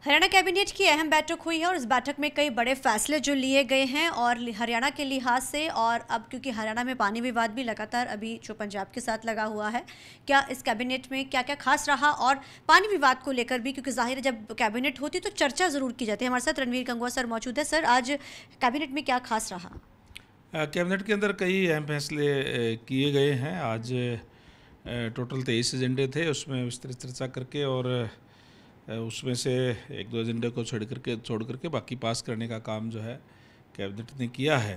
Haryana cabinet की अहम बैठक हुई है और इस बैठक में कई बड़े फैसले जो लिए गए हैं और हरियाणा के लिहाज से, और अब क्योंकि हरियाणा में पानी विवाद भी लगातार अभी जो पंजाब के साथ लगा हुआ है, क्या इस कैबिनेट में क्या क्या खास रहा और पानी विवाद को लेकर भी, क्योंकि जाहिर है जब कैबिनेट होती तो चर्चा ज़रूर की जाती है। हमारे साथ रणवीर गंगवा सर मौजूद है। सर, आज कैबिनेट में क्या खास रहा? कैबिनेट के अंदर कई अहम फैसले किए गए हैं। आज टोटल 23 एजेंडे थे, उसमें विस्तृत चर्चा करके और उसमें से एक दो एजेंडे को छोड़ करके बाकी पास करने का काम जो है कैबिनेट ने किया है।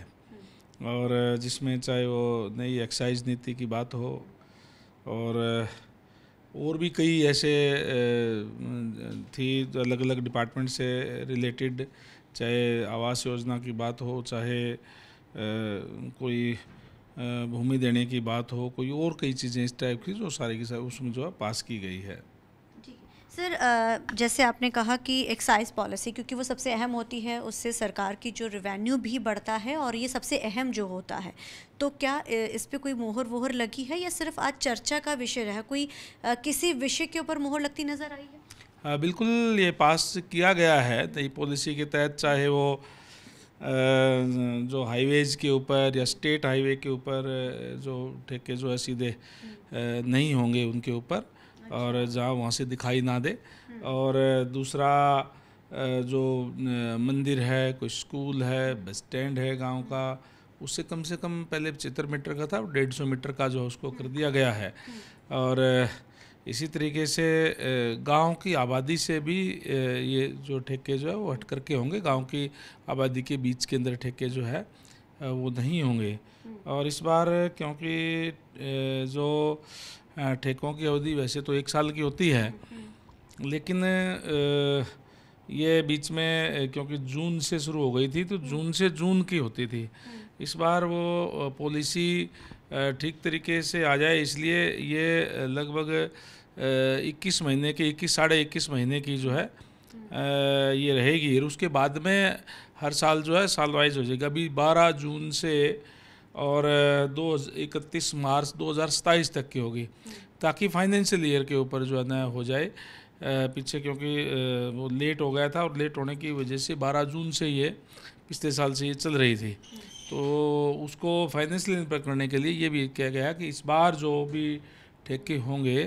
और जिसमें चाहे वो नई एक्साइज नीति की बात हो और भी कई ऐसे थी अलग अलग डिपार्टमेंट से रिलेटेड, चाहे आवास योजना की बात हो, चाहे कोई भूमि देने की बात हो, कोई और कई चीज़ें इस टाइप की जो सारी की सारी उसमें जो है पास की गई है। सर, जैसे आपने कहा कि एक्साइज पॉलिसी, क्योंकि वो सबसे अहम होती है, उससे सरकार की जो रेवेन्यू भी बढ़ता है और ये सबसे अहम जो होता है, तो क्या इस पे कोई मोहर वोहर लगी है या सिर्फ आज चर्चा का विषय रहा? कोई किसी विषय के ऊपर मोहर लगती नज़र आई है? हाँ, बिल्कुल ये पास किया गया है नई पॉलिसी के तहत, चाहे वो जो हाईवेज़ के ऊपर या स्टेट हाईवे के ऊपर जो ठेके जो है सीधे नहीं होंगे उनके ऊपर, और जहाँ वहाँ से दिखाई ना दे। और दूसरा जो मंदिर है, कोई स्कूल है, बस स्टैंड है गांव का, उससे कम से कम पहले 75 मीटर का था, 150 मीटर का जो उसको कर दिया गया है। और इसी तरीके से गांव की आबादी से भी ये जो ठेके जो है वो हट करके होंगे, गांव की आबादी के बीच के अंदर ठेके जो है वो नहीं होंगे। और इस बार क्योंकि जो ठेकों की अवधि वैसे तो 1 साल की होती है, लेकिन ये बीच में क्योंकि जून से शुरू हो गई थी तो जून से जून की होती थी। इस बार वो पॉलिसी ठीक तरीके से आ जाए, इसलिए ये लगभग 21 महीने की, 21 महीने की जो है ये रहेगी। और उसके बाद में हर साल जो है साल वाइज हो जाएगा। अभी 12 जून से और 31 मार्च 2027 तक की होगी, ताकि फाइनेंशियल ईयर के ऊपर जो है ना हो जाए। पीछे क्योंकि वो लेट हो गया था और लेट होने की वजह से 12 जून से ये पिछले साल से ये चल रही थी, तो उसको फाइनेंशियल ईयर पर करने के लिए ये भी किया गया कि इस बार जो भी ठेके होंगे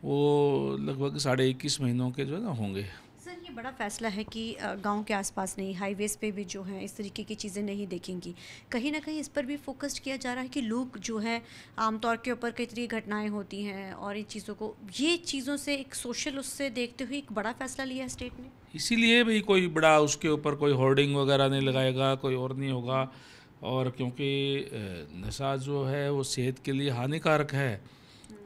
वो लगभग 21.5 महीनों के जो है ना होंगे। सर, ये बड़ा फैसला है कि गांव के आसपास नहीं, हाईवेज़ पे भी जो है इस तरीके की चीज़ें नहीं देखेंगी। कहीं ना कहीं इस पर भी फोकस किया जा रहा है कि लोग जो है आमतौर के ऊपर कई तरह की घटनाएं होती हैं और इन चीज़ों को, ये चीज़ों से एक सोशल उससे देखते हुए एक बड़ा फैसला लिया है स्टेट ने। इसीलिए भाई कोई बड़ा उसके ऊपर कोई होर्डिंग वगैरह नहीं लगाएगा, कोई और नहीं होगा। और क्योंकि नशा जो है वो सेहत के लिए हानिकारक है,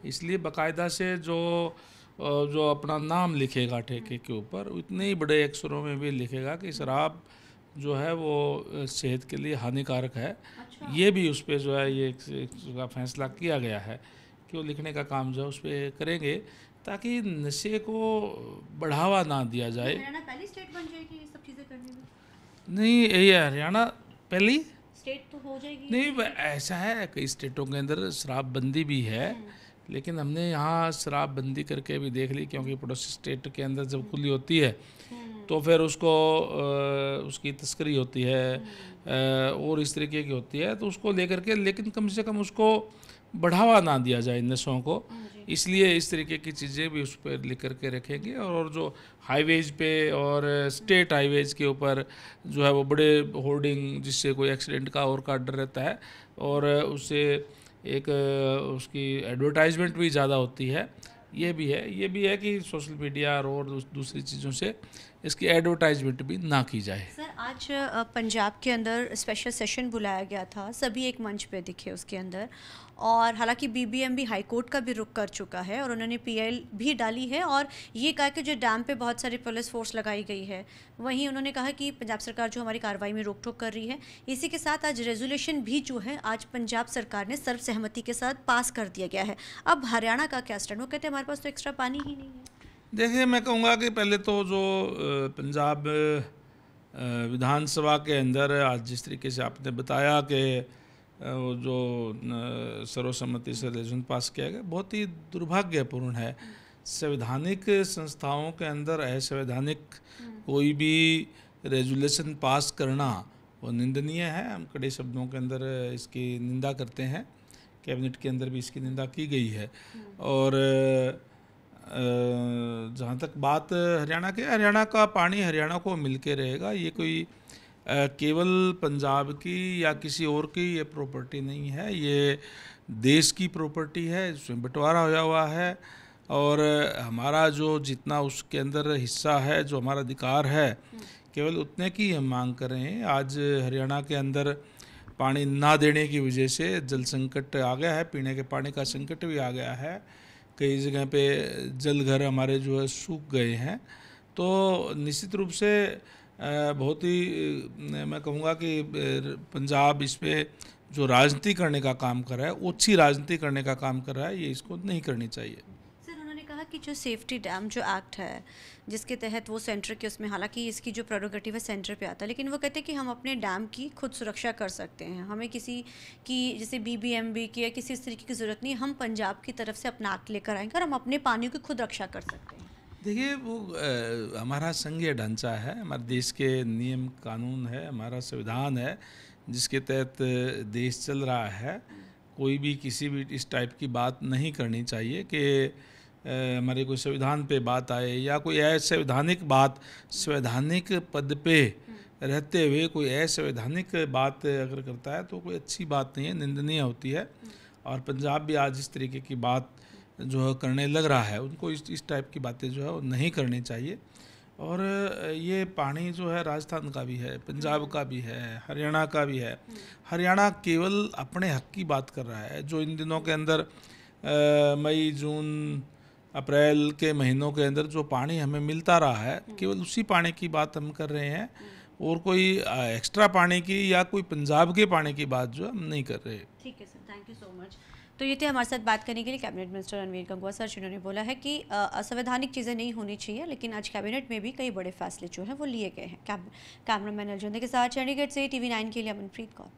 इसलिए बाकायदा से जो अपना नाम लिखेगा ठेके के ऊपर, इतने ही बड़े अक्षरों में भी लिखेगा कि शराब जो है वो सेहत के लिए हानिकारक है। अच्छा। ये भी उस पर जो है ये का फैसला किया गया है कि वो लिखने का काम जो है उस पर करेंगे, ताकि नशे को बढ़ावा ना दिया जाए। हरियाणा पहली स्टेट बन जाएगी ये सब चीज़ें करने में? नहीं, ये हरियाणा पहली स्टेट तो हो जाएगी। नहीं, ऐसा है कई स्टेटों के अंदर शराबबंदी भी है, लेकिन हमने यहाँ शराबबंदी करके भी देख ली, क्योंकि पड़ोसी स्टेट के अंदर जब खुली होती है तो फिर उसको उसकी तस्करी होती है और इस तरीके की होती है, तो उसको लेकर के, लेकिन कम से कम उसको बढ़ावा ना दिया जाए नशों को। इसलिए इस तरीके की चीज़ें भी उस पर लिख करके रखेंगे। और जो हाईवेज पे और स्टेट हाईवेज के ऊपर जो है वो बड़े होर्डिंग, जिससे कोई एक्सीडेंट का और का डर रहता है, और उससे एक उसकी एडवर्टाइजमेंट भी ज़्यादा होती है। ये भी है कि सोशल मीडिया और दूसरी चीज़ों से इसकी एडवर्टाइजमेंट भी ना की जाए। सर, आज पंजाब के अंदर स्पेशल सेशन बुलाया गया था, सभी एक मंच पे दिखे उसके अंदर, और हालांकि बीबीएम भी हाई कोर्ट का भी रुख कर चुका है और उन्होंने पीएल भी डाली है और ये कहा कि जो डैम पे बहुत सारी पुलिस फोर्स लगाई गई है, वहीं उन्होंने कहा कि पंजाब सरकार जो हमारी कार्रवाई में रोक टोक कर रही है। इसी के साथ आज रेजोल्यूशन भी जो है आज पंजाब सरकार ने सर्वसहमति के साथ पास कर दिया गया है। अब हरियाणा का क्या स्टैंड? वो कहते हैं हमारे पास तो एक्स्ट्रा पानी ही नहीं है। देखिए, मैं कहूँगा कि पहले तो जो पंजाब विधानसभा के अंदर आज जिस तरीके से आपने बताया कि वो जो सर्वसम्मति से रेजोल्यूशन पास किया गया, बहुत ही दुर्भाग्यपूर्ण है। संवैधानिक संस्थाओं के अंदर असंवैधानिक कोई भी रेजुलेशन पास करना वो निंदनीय है। हम कड़े शब्दों के अंदर इसकी निंदा करते हैं। कैबिनेट के अंदर भी इसकी निंदा की गई है। और जहाँ तक बात हरियाणा का पानी हरियाणा को मिल के रहेगा। ये कोई केवल पंजाब की या किसी और की ये प्रॉपर्टी नहीं है, ये देश की प्रॉपर्टी है, इसमें बंटवारा होया हुआ है। और हमारा जो जितना उसके अंदर हिस्सा है, जो हमारा अधिकार है, केवल उतने की हम मांग कर रहे हैं। आज हरियाणा के अंदर पानी ना देने की वजह से जल संकट आ गया है, पीने के पानी का संकट भी आ गया है। कई जगह पे जल घर हमारे जो है सूख गए हैं। तो निश्चित रूप से बहुत ही मैं कहूँगा कि पंजाब इस पर जो राजनीति करने का काम कर रहा है, ओछी राजनीति करने का काम कर रहा है, ये इसको नहीं करनी चाहिए। सर, उन्होंने कहा कि जो सेफ्टी डैम जो एक्ट है, जिसके तहत वो सेंटर के उसमें, हालांकि इसकी जो प्रोरोगेटिव है सेंटर पे आता है, लेकिन वो कहते हैं कि हम अपने डैम की खुद सुरक्षा कर सकते हैं, हमें किसी की जैसे बीबीएमबी की या किसी इस तरीके की ज़रूरत नहीं। हम पंजाब की तरफ से अपना एक्ट लेकर आएंगे और हम अपने पानी की खुद रक्षा कर सकते हैं। देखिए, वो हमारा संघीय ढांचा है, हमारे देश के नियम कानून है, हमारा संविधान है, जिसके तहत देश चल रहा है। कोई भी किसी भी इस टाइप की बात नहीं करनी चाहिए कि हमारे कोई संविधान पे बात आए या कोई असंवैधानिक बात संवैधानिक पद पे रहते हुए कोई असंवैधानिक बात अगर करता है तो कोई अच्छी बात नहीं है, निंदनीय होती है। और पंजाब भी आज इस तरीके की बात जो करने लग रहा है, उनको इस टाइप की बातें जो है वो नहीं करनी चाहिए। और ये पानी जो है राजस्थान का भी है, पंजाब का भी है, हरियाणा का भी है। हरियाणा केवल अपने हक की बात कर रहा है। जो इन दिनों के अंदर मई जून अप्रैल के महीनों के अंदर जो पानी हमें मिलता रहा है, केवल उसी पानी की बात हम कर रहे हैं, और कोई एक्स्ट्रा पानी की या कोई पंजाब के पानी की बात जो हम नहीं कर रहे। ठीक है sir, thank you so much. तो ये थे हमारे साथ बात करने के लिए cabinet minister Ranveer Gangwa sir, जिन्होंने बोला है कि असंवैधानिक चीज़ें नहीं होनी चाहिए, लेकिन आज कैबिनेट में भी कई बड़े फैसले जो हैं वो लिए गए हैं। कैमरामैन अर्जुन के साथ चंडीगढ़ से TV9 के लिए अमनप्रीत कौर।